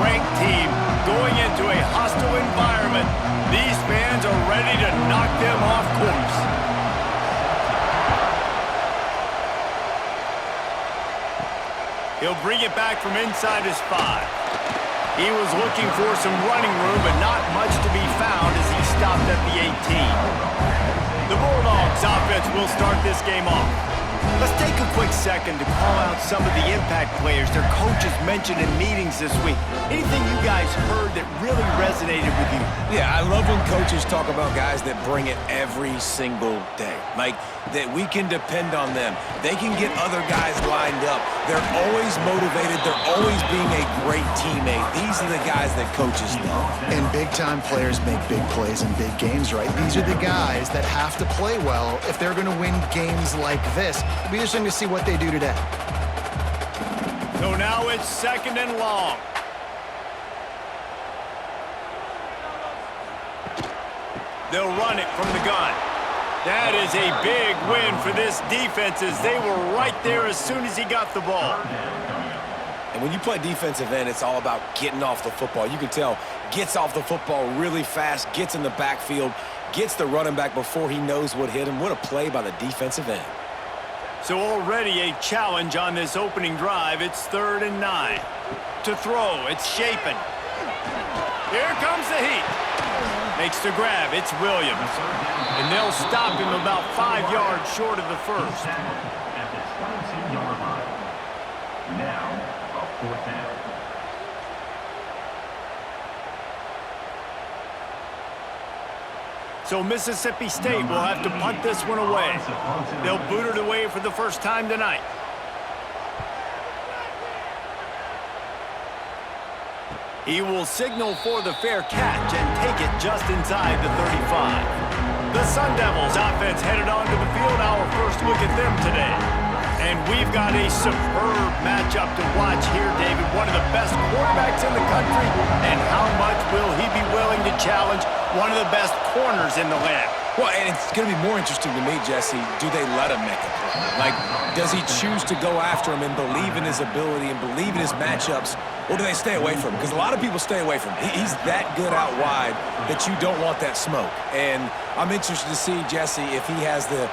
ranked team going into a hostile environment. These fans are ready to knock them off course. He'll bring it back from inside his 5. He was looking for some running room, but not much to be found as he stopped at the 18. The Bulldogs offense will start this game off. Let's take a quick second to call out some of the impact players their coaches mentioned in meetings this week. Anything you guys heard that really resonated with you? Yeah, I love when coaches talk about guys that bring it every single day. Like, that we can depend on them. They can get other guys lined up. They're always motivated. They're always being a great teammate. These are the guys that coaches love. And big-time players make big plays in big games, right? These are the guys that have to play well if they're going to win games like this. It'll be interesting to see what they do today. So now it's 2nd and long. They'll run it from the gun. That is a big win for this defense as they were right there as soon as he got the ball. And when you play defensive end, it's all about getting off the football. You can tell, gets off the football really fast, gets in the backfield, gets the running back before he knows what hit him. What a play by the defensive end. So already a challenge on this opening drive. It's 3rd and 9. To throw, it's Shapen. Here comes the heat. Makes the grab, it's Williams. And they'll stop him about 5 yards short of the first. Now, a 4th down. So Mississippi State will have to punt this one away. They'll boot it away for the first time tonight. He will signal for the fair catch and take it just inside the 35. The Sundevils offense headed onto the field. Our first look at them today. And we've got a superb matchup to watch here, David. One of the best quarterbacks in the country. And how much will he be willing to challenge one of the best corners in the land? Well, and it's going to be more interesting to me, Jesse, do they let him make a play? Like, does he choose to go after him and believe in his ability and believe in his matchups, or do they stay away from him? Because a lot of people stay away from him. He's that good out wide that you don't want that smoke. And I'm interested to see, Jesse, if he has the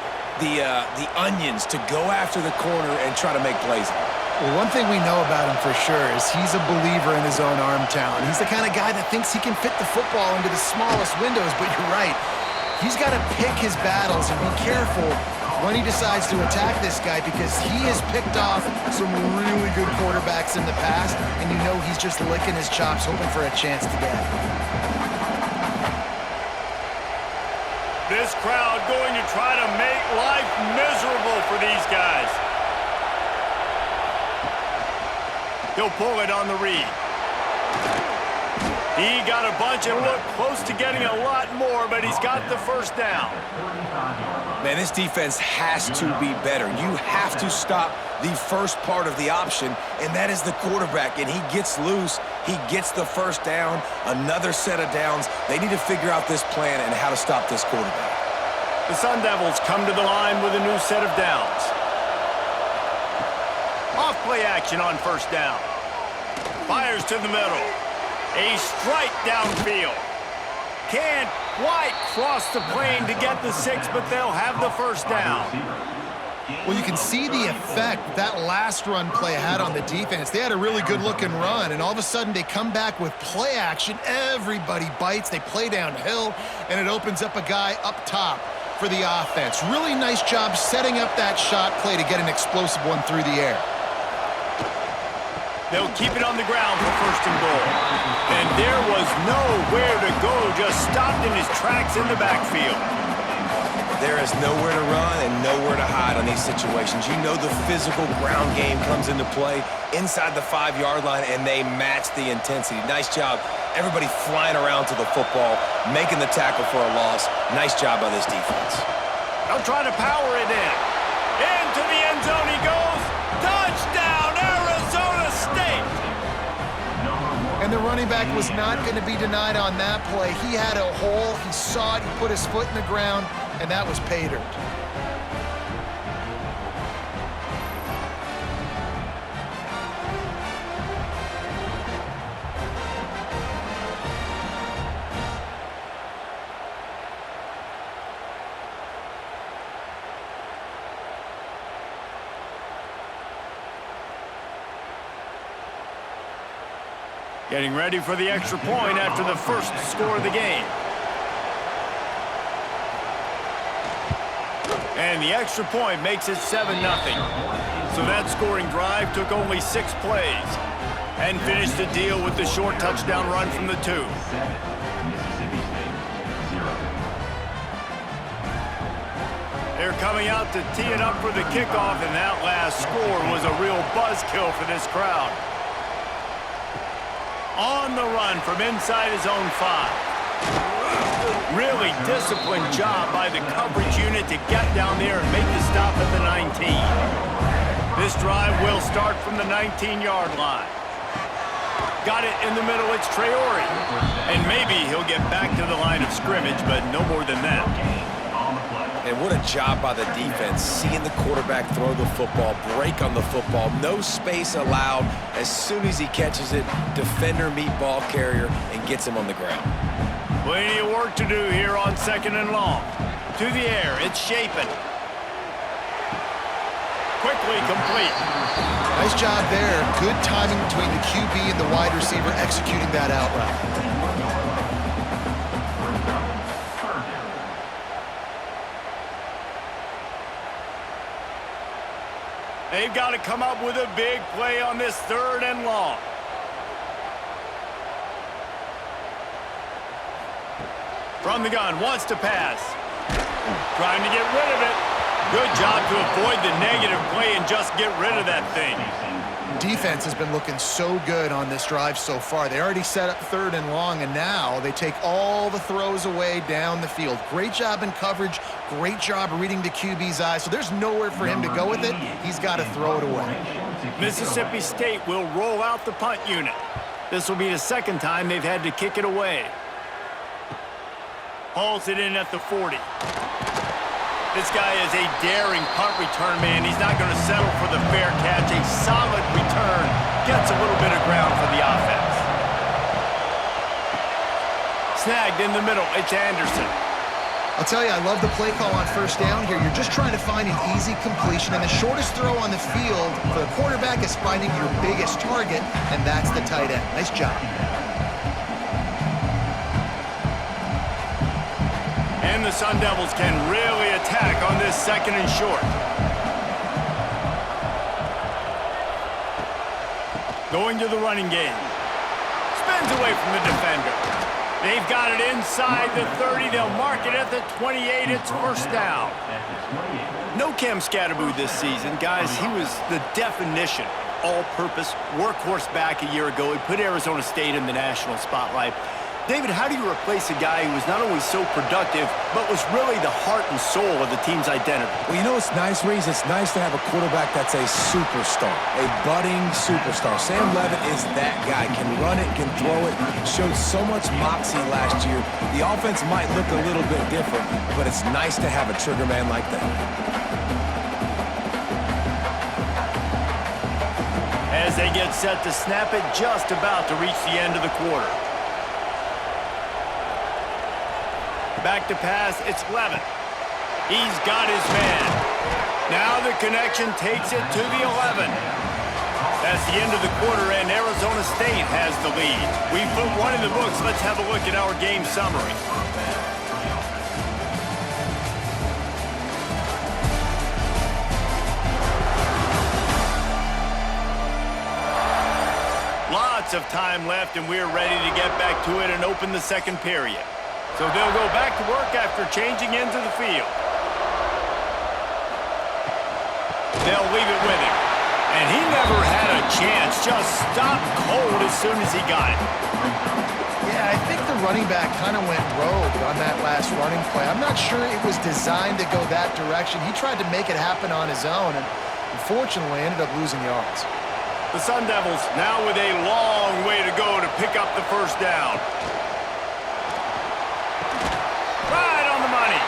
onions to go after the corner and try to make plays. Well, one thing we know about him for sure is he's a believer in his own arm talent. He's the kind of guy that thinks he can fit the football into the smallest windows, but you're right. He's got to pick his battles and be careful when he decides to attack this guy because he has picked off some really good quarterbacks in the past, and you know he's just licking his chops, hoping for a chance to get it. This crowd going to try to make life miserable for these guys. He'll pull it on the read. He got a bunch and looked close to getting a lot more, but he's got the first down. Man, this defense has to be better. You have to stop the first part of the option, and that is the quarterback. And he gets loose. He gets the first down, another set of downs. They need to figure out this plan and how to stop this quarterback. The Sundevils come to the line with a new set of downs. Off play action on first down. Fires to the middle. A strike downfield. Can't quite cross the plane to get the 6, but they'll have the first down. Well, you can see the effect that last run play had on the defense. They had a really good-looking run, and all of a sudden they come back with play action. Everybody bites. They play downhill, and it opens up a guy up top for the offense. Really nice job setting up that shot play to get an explosive one through the air. They'll keep it on the ground for first and goal. And there was nowhere to go, just stopped in his tracks in the backfield. There is nowhere to run and nowhere to hide on these situations. You know the physical ground game comes into play inside the 5-yard line, and they match the intensity. Nice job. Everybody flying around to the football, making the tackle for a loss. Nice job by this defense. They'll try to power it in. Into the end zone he goes. Touchdown, Arizona State! And the running back was not going to be denied on that play. He had a hole. He saw it. He put his foot in the ground, and that was pay dirt. Getting ready for the extra point after the first score of the game. And the extra point makes it 7-0. So that scoring drive took only 6 plays and finished the deal with the short touchdown run from the 2. They're coming out to tee it up for the kickoff, and that last score was a real buzzkill for this crowd. On the run from inside his own 5. Really disciplined job by the coverage unit to get down there and make the stop at the 19. This drive will start from the 19-yard line. Got it in the middle, it's Traore. And maybe he'll get back to the line of scrimmage, but no more than that. And what a job by the defense, seeing the quarterback throw the football, break on the football, no space allowed. As soon as he catches it, defender meet ball carrier and gets him on the ground. Plenty of work to do here on 2nd and long. To the air, it's Shapen. Quickly complete. Nice job there. Good timing between the QB and the wide receiver executing that out route. They've got to come up with a big play on this 3rd and long. From the gun, wants to pass. Trying to get rid of it. Good job to avoid the negative play and just get rid of that thing. Defense has been looking so good on this drive so far. They already set up 3rd and long, and now they take all the throws away down the field. Great job in coverage. Great job reading the QB's eyes. So there's nowhere for him to go with it. He's got to throw it away. Mississippi State will roll out the punt unit. This will be the 2nd time they've had to kick it away. Hauls it in at the 40. This guy is a daring punt return man. He's not going to settle for the fair catch. A solid return. Gets a little bit of ground for the offense. Snagged in the middle. It's Anderson. I'll tell you, I love the play call on 1st down here. You're just trying to find an easy completion, and the shortest throw on the field for the quarterback is finding your biggest target, and that's the tight end. Nice job. And the Sundevils can really attack on this 2nd and short. Going to the running game. Spins away from the defender. They've got it inside the 30. They'll mark it at the 28. It's 1st down. No Cam Scatterboo this season. Guys, he was the definition, all-purpose workhorse back a year ago. He put Arizona State in the national spotlight. David, how do you replace a guy who was not only so productive, but was really the heart and soul of the team's identity? Well, you know what's nice, Reese? It's nice to have a quarterback that's a superstar, a budding superstar. Sam Levitt is that guy. Can run it, can throw it, showed so much moxie last year. The offense might look a little bit different, but it's nice to have a trigger man like that. As they get set to snap it, just about to reach the end of the quarter. Back to pass, it's Levitt. He's got his man. Now the connection takes it to the 11. That's the end of the quarter, and Arizona State has the lead. We put one in the books. Let's have a look at our game summary. Lots of time left, and we're ready to get back to it and open the 2nd period. So they'll go back to work after changing into the field. They'll leave it with him. And he never had a chance. Just stopped cold as soon as he got it. Yeah, I think the running back kind of went rogue on that last running play. I'm not sure it was designed to go that direction. He tried to make it happen on his own, and unfortunately ended up losing yards. The Sundevils now with a long way to go to pick up the 1st down. Right on the money.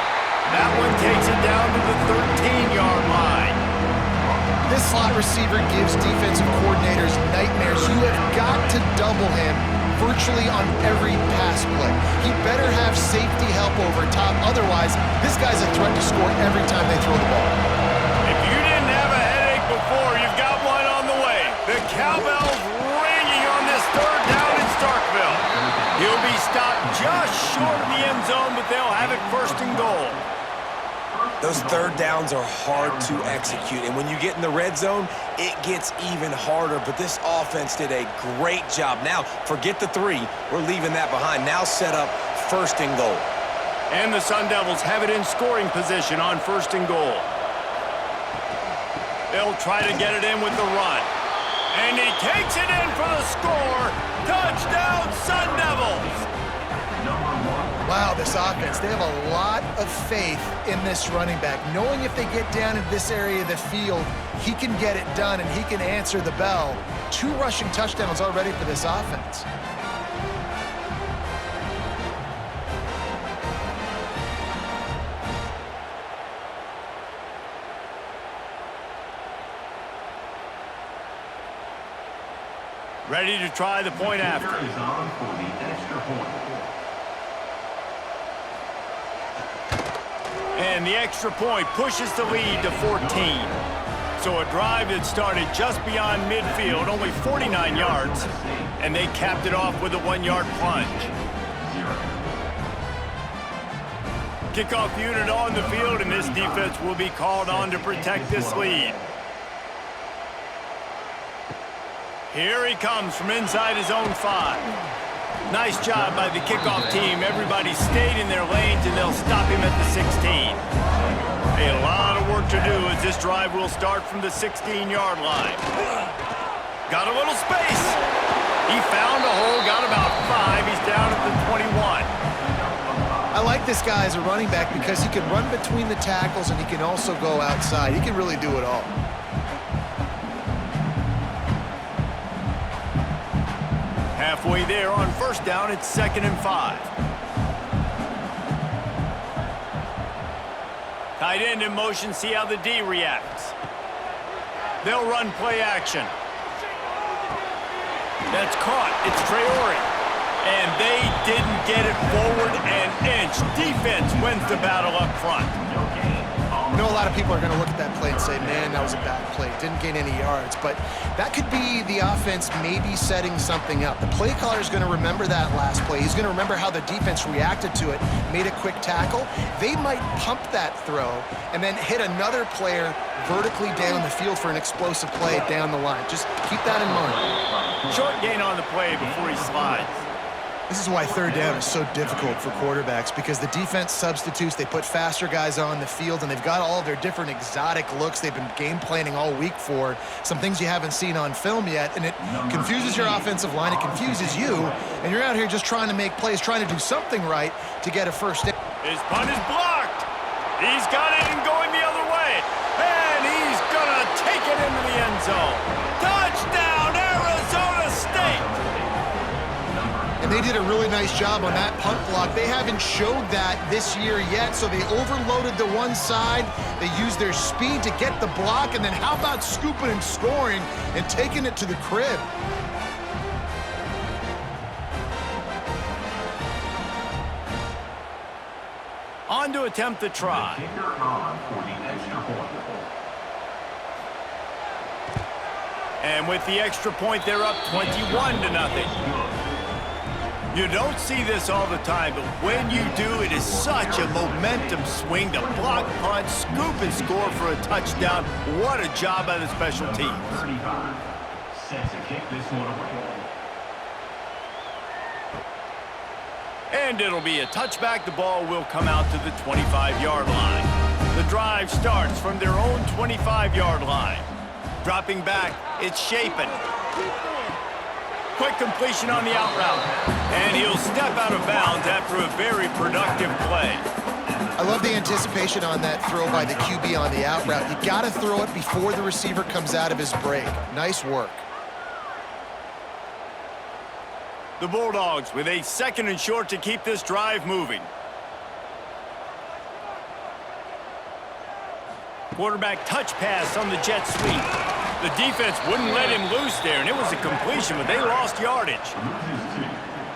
That one takes it down to the 13-yard line. This slot receiver gives defensive coordinators nightmares. You have got to double him virtually on every pass play. He better have safety help over top. Otherwise, this guy's a threat to score every time they throw the ball. If you didn't have a headache before, you've got one on the way. The cowbell's ringing on this 3rd down. It's be stopped just short of the end zone, but they'll have it first and goal. Those third downs are hard to execute, and when you get in the red zone, it gets even harder, but this offense did a great job. Now, forget the 3. We're leaving that behind. Now set up first and goal. And the Sundevils have it in scoring position on first and goal. They'll try to get it in with the run. And he takes it in for the score. Touchdown, Sundevils! Wow, this offense, they have a lot of faith in this running back, knowing if they get down in this area of the field, he can get it done and he can answer the bell. 2 rushing touchdowns already for this offense. Ready to try the point after. Is on for the extra point. And the extra point pushes the lead to 14. So a drive that started just beyond midfield, only 49 yards, and they capped it off with a 1-yard plunge. Kickoff unit on the field, and this defense will be called on to protect this lead. Here he comes from inside his own 5. Nice job by the kickoff team. Everybody stayed in their lanes, and they'll stop him at the 16. A lot of work to do as this drive will start from the 16-yard line. Got a little space. He found a hole, got about 5. He's down at the 21. I like this guy as a running back because he can run between the tackles and he can also go outside. He can really do it all. Halfway there on first down, it's 2nd and 5. Tight end in motion, see how the D reacts. They'll run play action. That's caught. It's Traore. And they didn't get it forward an inch. Defense wins the battle up front. I know a lot of people are going to look at that play and say, man, that was a bad play. Didn't gain any yards. But that could be the offense maybe setting something up. The play caller is going to remember that last play. He's going to remember how the defense reacted to it, made a quick tackle. They might pump that throw and then hit another player vertically down the field for an explosive play down the line. Just keep that in mind. Short gain on the play before he slides. This is why third down is so difficult for quarterbacks, because the defense substitutes, they put faster guys on the field, and they've got all their different exotic looks they've been game planning all week for, some things you haven't seen on film yet, and it confuses your offensive line, it confuses you, and you're out here just trying to make plays, trying to do something right to get a first down. His punt is blocked. He's got it and going the other way, and he's gonna take it into the end zone. Touchdown, Arizona State! And they did a really nice job on that punt block. They haven't showed that this year yet, so they overloaded the one side. They used their speed to get the block, and then how about scooping and scoring and taking it to the crib? On to attempt the try. Kicker on for the extra point. And with the extra point, they're up 21-0. You don't see this all the time, but when you do, it is such a momentum swing to block, punt, scoop, and score for a touchdown. What a job by the special teams. 35. Set to kick this one away. And it'll be a touchback. The ball will come out to the 25-yard line. The drive starts from their own 25-yard line. Dropping back, it's Shapen. Quick completion on the out route. And he'll step out of bounds after a very productive play. I love the anticipation on that throw by the QB on the out route. You got to throw it before the receiver comes out of his break. Nice work. The Bulldogs with a 2nd and short to keep this drive moving. Quarterback touch pass on the jet sweep. The defense wouldn't let him loose there, and it was a completion, but they lost yardage.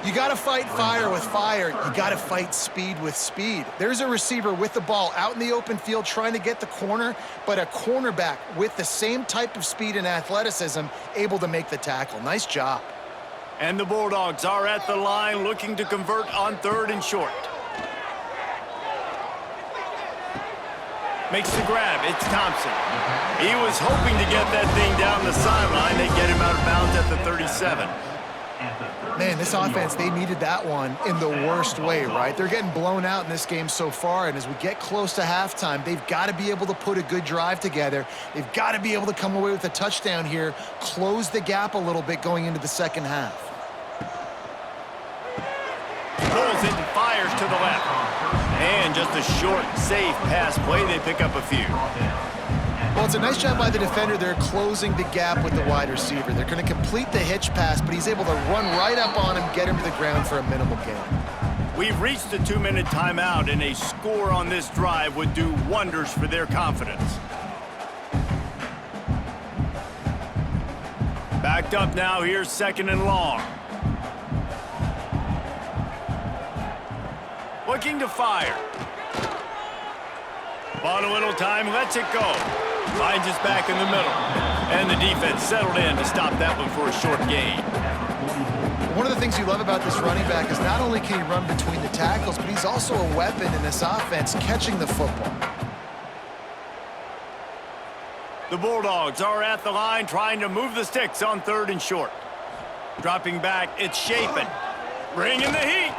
You got to fight fire with fire. You got to fight speed with speed. There's a receiver with the ball out in the open field trying to get the corner, but a cornerback with the same type of speed and athleticism able to make the tackle. Nice job. And the Bulldogs are at the line looking to convert on 3rd and short. Makes the grab. It's Thompson. He was hoping to get that thing down the sideline. They get him out of bounds at the 37. Man, this offense, they needed that one in the worst way, right? They're getting blown out in this game so far, and as we get close to halftime, they've got to be able to put a good drive together. They've got to be able to come away with a touchdown here, close the gap a little bit going into the second half. Pulls it and fires to the left. And just a short, safe pass play. They pick up a few. Well, it's a nice job by the defender. They're closing the gap with the wide receiver. They're going to complete the hitch pass, but he's able to run right up on him, get him to the ground for a minimal gain. We've reached the 2-minute timeout, and a score on this drive would do wonders for their confidence. Backed up now. Here's 2nd and long. Looking to fire. Bought a little time, lets it go. Finds us back in the middle. And the defense settled in to stop that one for a short gain. One of the things you love about this running back is not only can he run between the tackles, but he's also a weapon in this offense catching the football. The Bulldogs are at the line trying to move the sticks on 3rd and short. Dropping back, it's Shapen. Bringing the heat.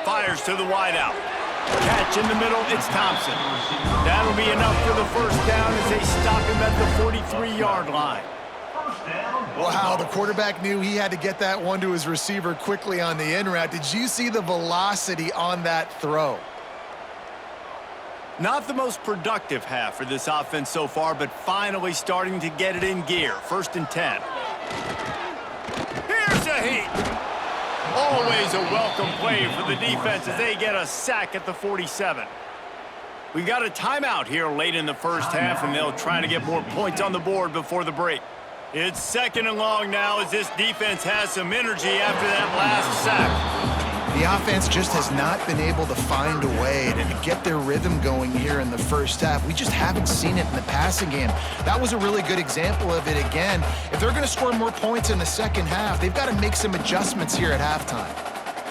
Fires to the wideout. Catch in the middle, it's Thompson. That'll be enough for the first down as they stop him at the 43-yard line. Wow, the quarterback knew he had to get that one to his receiver quickly on the in route. Did you see the velocity on that throw? Not the most productive half for this offense so far, but finally starting to get it in gear. 1st and 10. Here's a heat. Always a welcome play for the defense as they get a sack at the 47. We got a timeout here late in the first half, and they'll try to get more points on the board before the break. It's 2nd and long now as this defense has some energy after that last sack. The offense just has not been able to find a way to get their rhythm going here in the first half. We just haven't seen it in the passing game. That was a really good example of it again. If they're going to score more points in the second half, they've got to make some adjustments here at halftime.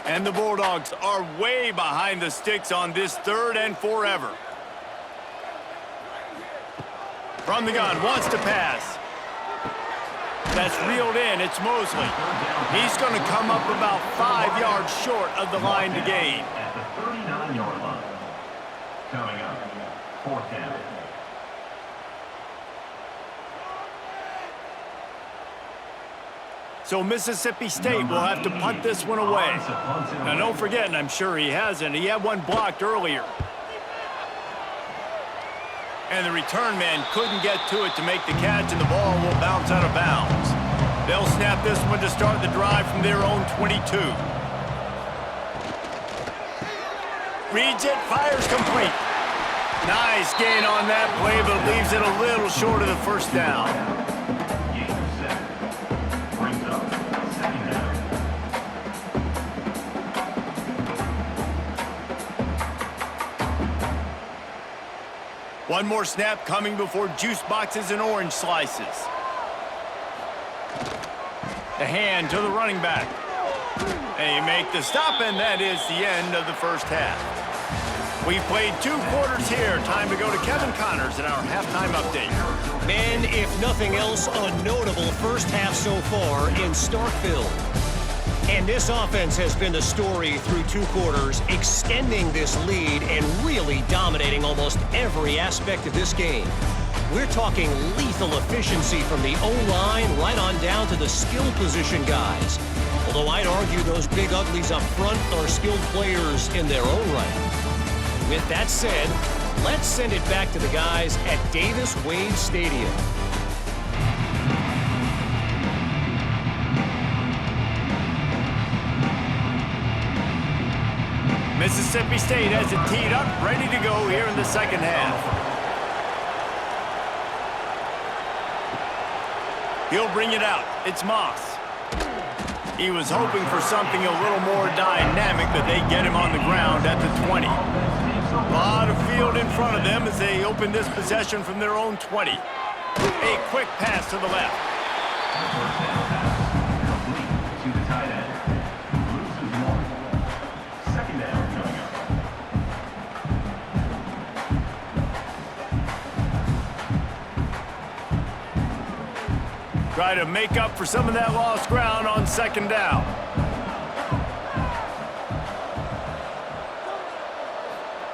And the Bulldogs are way behind the sticks on this 3rd and forever. From the gun, wants to pass. That's reeled in. It's Mosley. He's going to come up about 5 yards short of the line to gain. At the 39-yard line. Coming up, 4th down. So Mississippi State will have to punt this one away. Now don't forget, and I'm sure he hasn't, he had one blocked earlier. And the return man couldn't get to it to make the catch, and the ball will bounce out of bounds. They'll snap this one to start the drive from their own 22. Reads it, fires complete. Nice gain on that play, but leaves it a little short of the first down. Brings up 2nd down. One more snap coming before juice boxes and orange slices. The hand to the running back. They make the stop, and that is the end of the first half. We've played 2 quarters here. Time to go to Kevin Connors in our halftime update. Man, if nothing else, a notable first half so far in Starkville. And this offense has been the story through 2 quarters, extending this lead and really dominating almost every aspect of this game. We're talking lethal efficiency from the O-line right on down to the skill position guys. Although I'd argue those big uglies up front are skilled players in their own right. With that said, let's send it back to the guys at Davis-Wade Stadium. Mississippi State has it teed up, ready to go here in the second half. He'll bring it out. It's Moss. He was hoping for something a little more dynamic, but they get him on the ground at the 20. A lot of field in front of them as they open this possession from their own 20. A quick pass to the left. Complete to the tight end. try to make up for some of that lost ground on second down.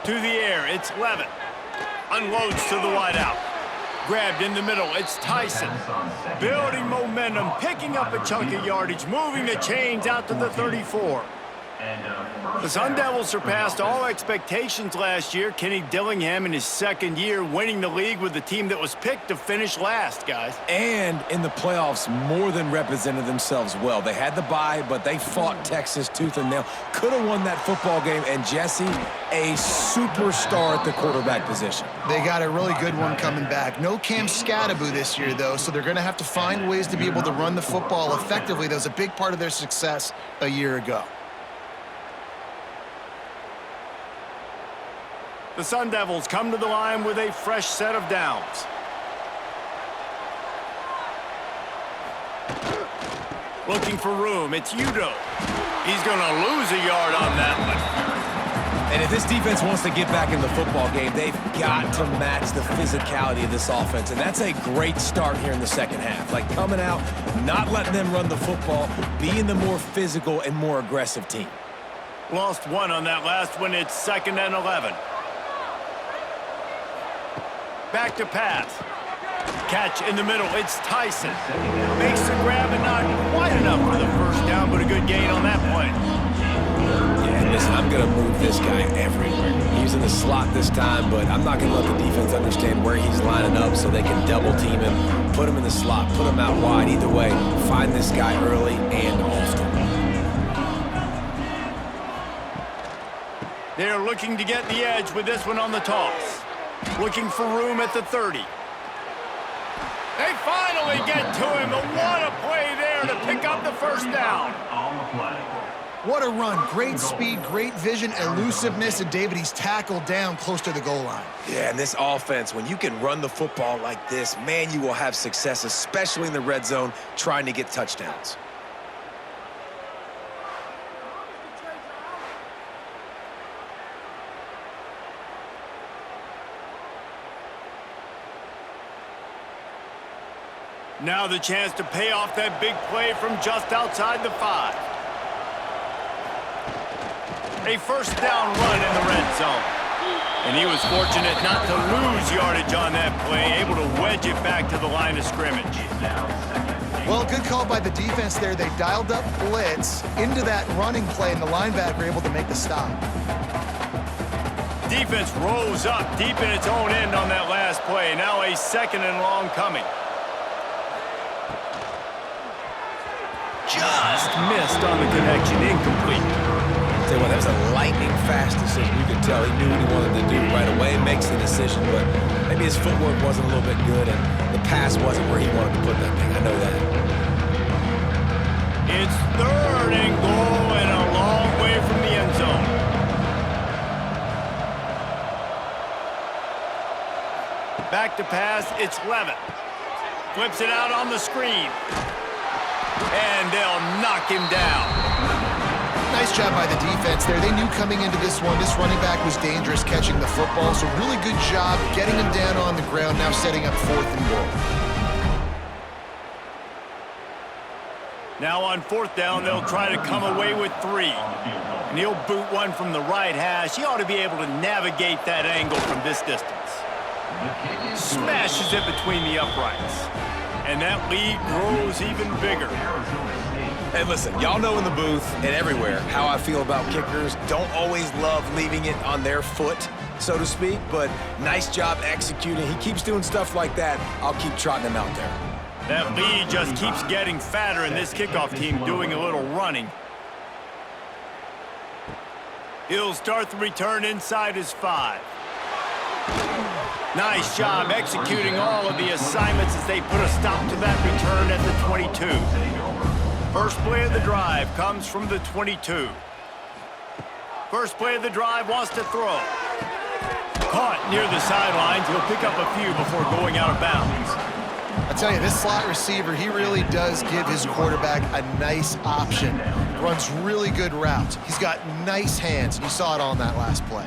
To the air, it's Levin. Unloads to the wideout. Grabbed in the middle, it's Tyson. Building momentum, picking up a chunk of yardage, moving the chains out to the 34. The Sun Devils surpassed all expectations last year. Kenny Dillingham in his second year winning the league with the team that was picked to finish last, guys. And in the playoffs, more than represented themselves well. They had the bye, but they fought Texas tooth and nail. Could have won that football game. And Jesse, a superstar at the quarterback position. They got a really good one coming back. No Cam Scattaboo this year, though, so they're going to have to find ways to be able to run the football effectively. That was a big part of their success a year ago. The Sun Devils come to the line with a fresh set of downs. Looking for room, it's Udo. He's going to lose a yard on that one. And if this defense wants to get back in the football game, they've got to match the physicality of this offense. And that's a great start here in the second half. Like coming out, not letting them run the football, being the more physical and more aggressive team. Lost one on that last one. It's 2nd and 11. Back to pass. Catch in the middle. It's Tyson. Makes the grab and not quite enough for the first down, but a good gain on that play. Yeah, listen, I'm going to move this guy everywhere. He's in the slot this time, but I'm not going to let the defense understand where he's lining up so they can double team him, put him in the slot, put him out wide. Either way, find this guy early and often. They're looking to get the edge with this one on the toss. Looking for room at the 30. They finally get to him, and what a play there to pick up the first down. What a run. Great speed, great vision, elusiveness, and David, he's tackled down close to the goal line. Yeah, and this offense, when you can run the football like this, man, you will have success, especially in the red zone, trying to get touchdowns. Now the chance to pay off that big play from just outside the 5. A first down run in the red zone. And he was fortunate not to lose yardage on that play, able to wedge it back to the line of scrimmage. Well, good call by the defense there. They dialed up blitz into that running play, and the linebacker able to make the stop. Defense rose up deep in its own end on that last play. Now a 2nd and long coming. Just missed on the connection, incomplete. Tell you what, that was a lightning fast decision. You could tell he knew what he wanted to do right away, makes the decision, but maybe his footwork wasn't a little bit good and the pass wasn't where he wanted to put that thing. I know that. It's 3rd and goal and a long way from the end zone. Back to pass, it's Levin. Flips it out on the screen. And they'll knock him down. Nice job by the defense there. They knew coming into this one, this running back was dangerous catching the football, so really good job getting him down on the ground, now setting up 4th and goal. Now on 4th down, they'll try to come away with 3. And he'll boot one from the right hash. He ought to be able to navigate that angle from this distance. Smashes it between the uprights. And that lead grows even bigger. Hey, listen, y'all know in the booth and everywhere how I feel about kickers. Don't always love leaving it on their foot, so to speak, but nice job executing. He keeps doing stuff like that. I'll keep trotting him out there. That lead just keeps getting fatter, and this kickoff team doing a little running. He'll start the return inside his 5. Nice job executing all of the assignments as they put a stop to that return at the 22. First play of the drive comes from the 22. First play of the drive wants to throw. Caught near the sidelines. He'll pick up a few before going out of bounds. I tell you, this slot receiver, he really does give his quarterback a nice option. Runs really good routes. He's got nice hands, and you saw it on that last play.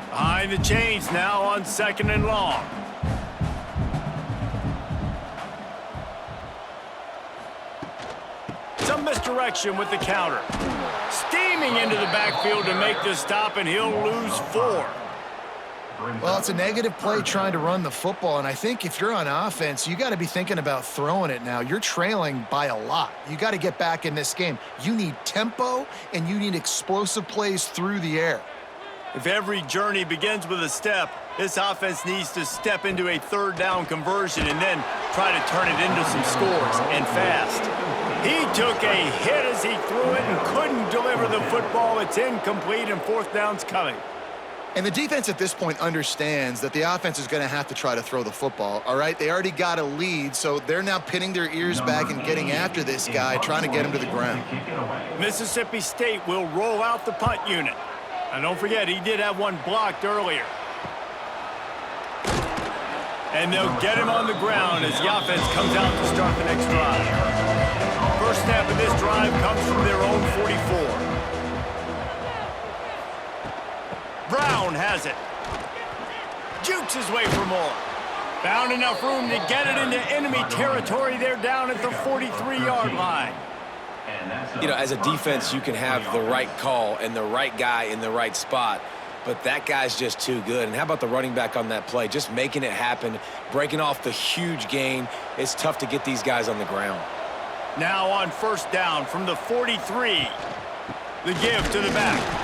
Behind the chains now on 2nd and long. some misdirection with the counter. Steaming into the backfield to make the stop, and he'll lose 4. Well, it's a negative play trying to run the football, and I think if you're on offense, you got to be thinking about throwing it now. You're trailing by a lot. You got to get back in this game. You need tempo, and you need explosive plays through the air. If every journey begins with a step, this offense needs to step into a third down conversion and then try to turn it into some scores, and fast. He took a hit as he threw it and couldn't deliver the football. It's incomplete, and 4th down's coming. And the defense at this point understands that the offense is going to have to try to throw the football, all right? They already got a lead, so they're now pinning their ears back and getting after this guy, trying to get him to the ground. Mississippi State will roll out the punt unit. And don't forget, he did have one blocked earlier. And they'll get him on the ground as the offense comes out to start the next drive. First snap of this drive comes from their own 44. Brown has it. Jukes his way for more. Found enough room to get it into enemy territory. They're down at the 43-yard line. You know, as a defense, you can have the right call and the right guy in the right spot, but that guy's just too good. And how about the running back on that play? Just making it happen, breaking off the huge gain. It's tough to get these guys on the ground. Now on first down from the 43. The give to the back.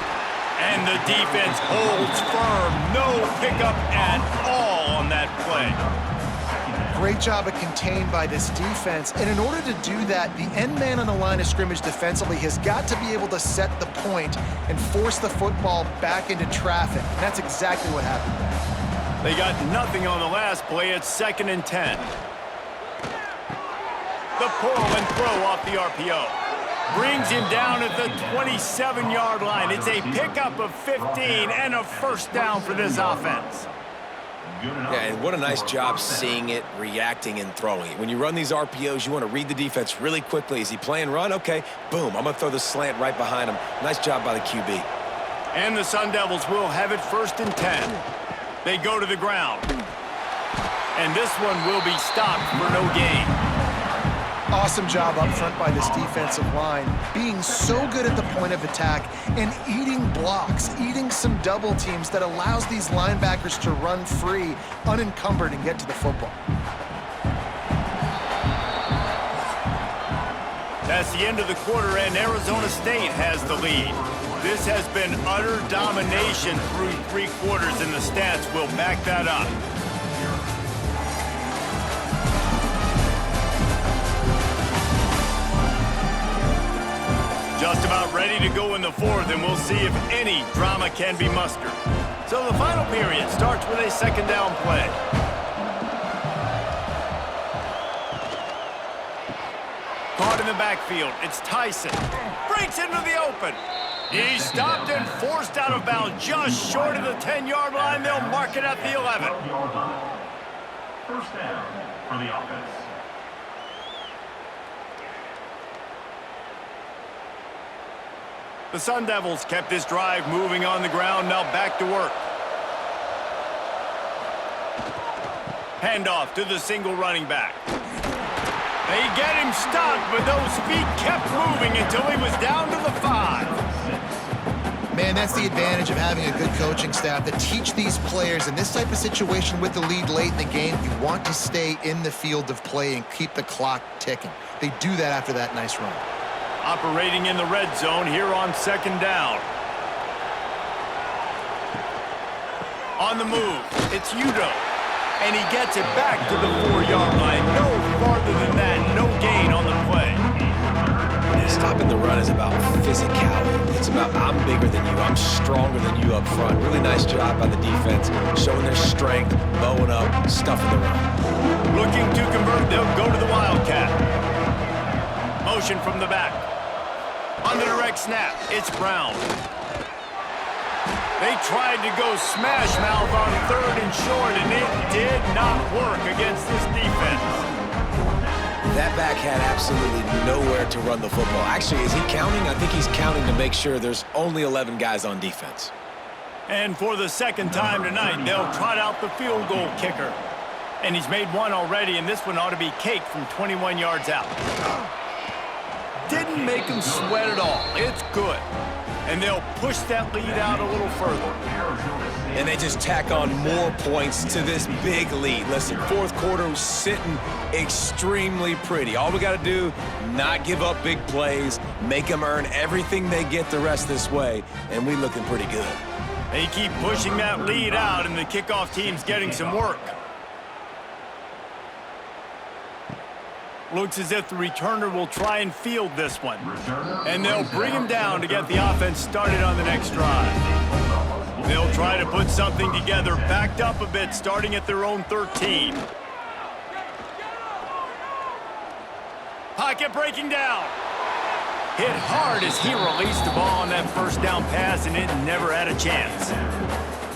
And the defense holds firm. No pickup at all on that play. Great job of contained by this defense. And in order to do that, the end man on the line of scrimmage defensively has got to be able to set the point and force the football back into traffic. And that's exactly what happened there. They got nothing on the last play. It's 2nd and 10. The pull and throw off the RPO. Brings him down at the 27-yard line. It's a pickup of 15 and a first down for this offense. Yeah, and what a nice job seeing it, reacting, and throwing it. When you run these RPOs, you want to read the defense really quickly. Is he playing run? Okay, boom, I'm going to throw the slant right behind him. Nice job by the QB. And the Sundevils will have it 1st and 10. They go to the ground. And this one will be stopped for no gain. Awesome job up front by this defensive line, being so good at the point of attack and eating blocks, eating some double teams that allows these linebackers to run free, unencumbered, and get to the football. That's the end of the quarter, and Arizona State has the lead. This has been utter domination through 3 quarters, and the stats will back that up. Just about ready to go in the 4th, and we'll see if any drama can be mustered. So the final period starts with a 2nd down play. Caught in the backfield, it's Tyson. Breaks into the open. He's stopped and forced out of bounds just short of the 10-yard line. They'll mark it at the 11. First down for the offense. The Sundevils kept this drive moving on the ground, now back to work. Handoff to the single running back. They get him stopped, but those feet kept moving until he was down to the 5. Man, that's the advantage of having a good coaching staff to teach these players in this type of situation with the lead late in the game. You want to stay in the field of play and keep the clock ticking. They do that after that nice run. Operating in the red zone here on 2nd down. On the move, it's Udo. And he gets it back to the 4-yard line. No farther than that, no gain on the play. Stopping the run is about physicality. It's about I'm bigger than you, I'm stronger than you up front. Really nice job by the defense, showing their strength, bowing up, stuffing the run. Looking to convert, they'll go to the Wildcat. Motion from the back. On the direct snap, it's Brown. They tried to go smash mouth on 3rd and short, and it did not work against this defense. That back had absolutely nowhere to run the football. Actually, is he counting? I think he's counting to make sure there's only 11 guys on defense. And for the 2nd time tonight, they'll trot out the field goal kicker. And he's made one already, and this one ought to be cake from 21 yards out. didn't make them sweat at all. It's good. And they'll push that lead out a little further. And they just tack on more points to this big lead. Listen, fourth quarter was sitting extremely pretty. All we got to do, not give up big plays, make them earn everything they get the rest this way, and we looking pretty good. They keep pushing that lead out, and the kickoff team's getting some work. Looks as if the returner will try and field this one. And they'll bring him down to get the offense started on the next drive. They'll try to put something together, backed up a bit, starting at their own 13. Pocket breaking down. Hit hard as he released the ball on that first down pass, and it never had a chance.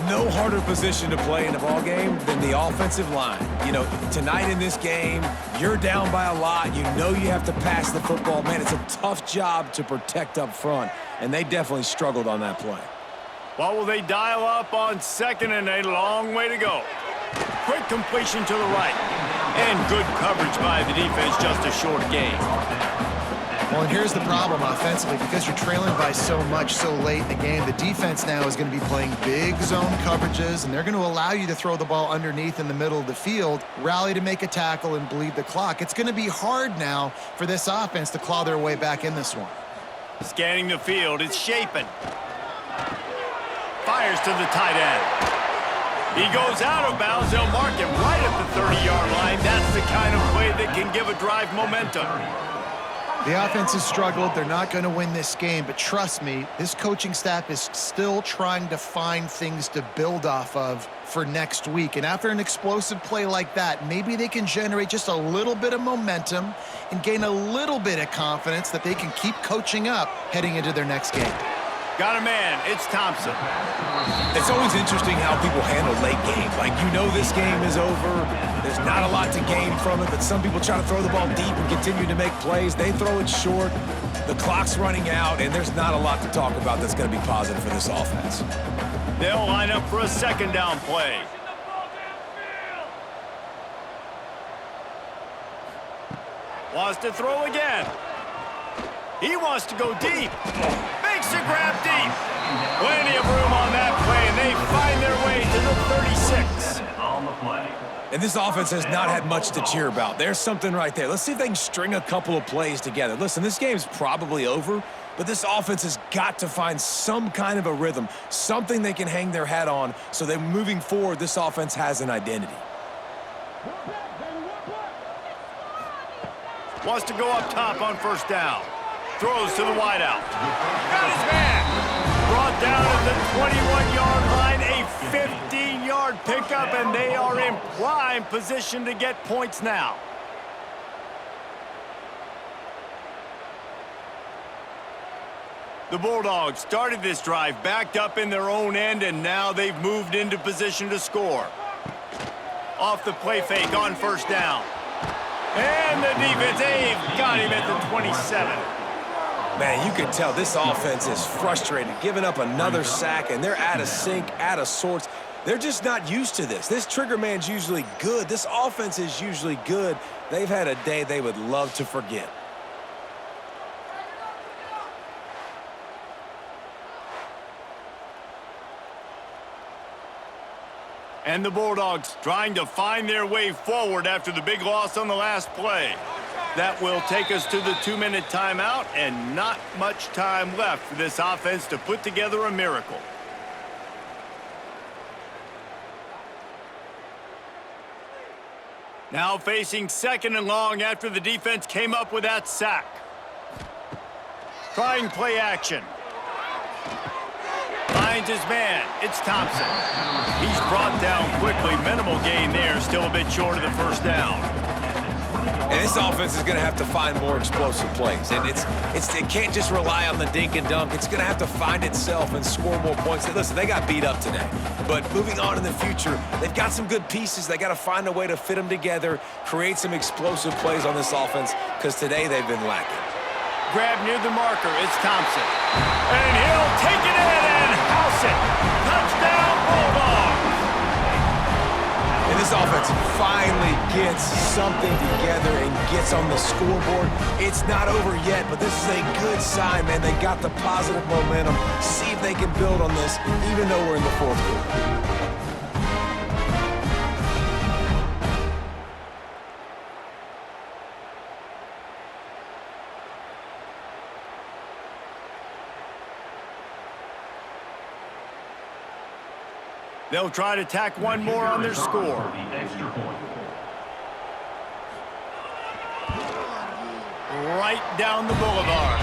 No harder position to play in a ball game than the offensive line. You know, tonight in this game, you're down by a lot. You know you have to pass the football. Man, it's a tough job to protect up front, and they definitely struggled on that play. What will they dial up on second and a long way to go? Quick completion to the right. And good coverage by the defense, just a short gain. Well, and here's the problem offensively. Because you're trailing by so much so late in the game, the defense now is going to be playing big zone coverages, and they're going to allow you to throw the ball underneath in the middle of the field, rally to make a tackle, and bleed the clock. It's going to be hard now for this offense to claw their way back in this one. Scanning the field, it's Shapen. Fires to the tight end. He goes out of bounds. They'll mark him right at the 30-yard line. That's the kind of play that can give a drive momentum. The offense has struggled. They're not going to win this game, but trust me, this coaching staff is still trying to find things to build off of for next week. And after an explosive play like that, maybe they can generate just a little bit of momentum and gain a little bit of confidence that they can keep coaching up heading into their next game. Got a man. It's Thompson. It's always interesting how people handle late game. Like, you know this game is over. There's not a lot to gain from it, but some people try to throw the ball deep and continue to make plays. They throw it short. The clock's running out, and there's not a lot to talk about that's going to be positive for this offense. They'll line up for a second down play. Wants to throw again. He wants to go deep. Makes a grab deep. Plenty of room on that play, and they find their way to the 36. On the play. And this offense has not had much to cheer about. There's something right there. Let's see if they can string a couple of plays together. Listen, this game's probably over, but this offense has got to find some kind of a rhythm, something they can hang their hat on so that moving forward, this offense has an identity. Wants to go up top on first down. Throws to the wideout. Got his man. Brought down at the 21-yard line. A 15-yard pickup, and they are in prime position to get points now. The Bulldogs started this drive backed up in their own end, and now they've moved into position to score. Off the play fake on first down. And the defense, they've got him at the 27. Man, you can tell this offense is frustrated, giving up another sack, and they're out of sync, out of sorts. They're just not used to this. This trigger man's usually good. This offense is usually good. They've had a day they would love to forget. And the Bulldogs trying to find their way forward after the big loss on the last play. That will take us to the 2-minute timeout, and not much time left for this offense to put together a miracle. Now facing second and long after the defense came up with that sack. Trying play action. Finds his man. It's Thompson. He's brought down quickly. Minimal gain there. Still a bit short of the first down. And this offense is going to have to find more explosive plays. And it can't just rely on the dink and dunk. It's going to have to find itself and score more points. Listen, they got beat up today. But moving on in the future, they've got some good pieces. They got to find a way to fit them together, create some explosive plays on this offense, because today they've been lacking. Grab near the marker. It's Thompson. And he'll take it in and house it. Touchdown, Bulldogs. And And this offense finally gets something together and gets on the scoreboard. It's not over yet, but this is a good sign, man. They got the positive momentum. See if they can build on this, even though we're in the fourth quarter. They'll try to tack one more on their score. Right down the boulevard.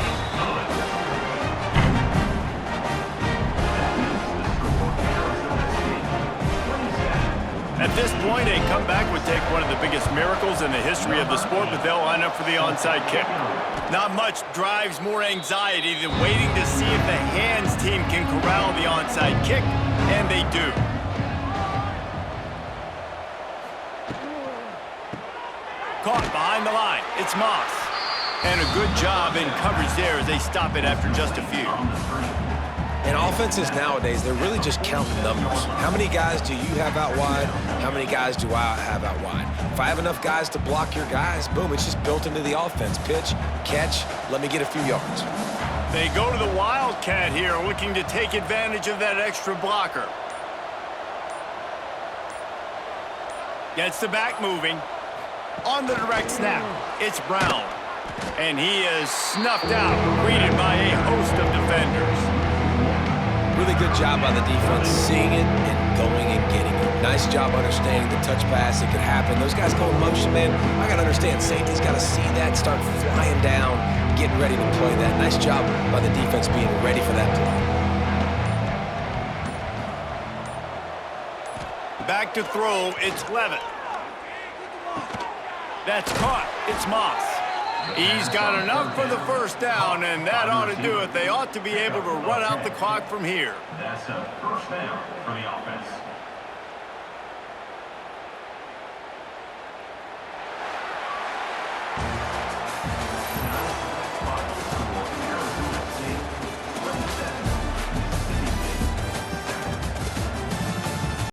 At this point, a comeback would take one of the biggest miracles in the history of the sport, but they'll line up for the onside kick. Not much drives more anxiety than waiting to see if the hands team can corral the onside kick, and they do. Caught behind the line. It's Moss. And a good job in coverage there as they stop it after just a few. And offenses nowadays, they're really just counting numbers. How many guys do you have out wide? How many guys do I have out wide? If I have enough guys to block your guys, boom, it's just built into the offense. Pitch, catch, let me get a few yards. They go to the Wildcat here, looking to take advantage of that extra blocker. Gets the back moving. On the direct snap, it's Brown. And he is snuffed out, greeted by a host of defenders. Really good job by the defense, seeing it and going and getting it. Nice job understanding the touch pass. It could happen. Those guys go in motion, man. I got to understand, safety's got to see that, start flying down, getting ready to play that. Nice job by the defense being ready for that play. Back to throw, it's Levitt. That's caught. It's Moss. He's got enough for the first down, and that ought to do it. They ought to be able to run out the clock from here. That's a first down for the offense.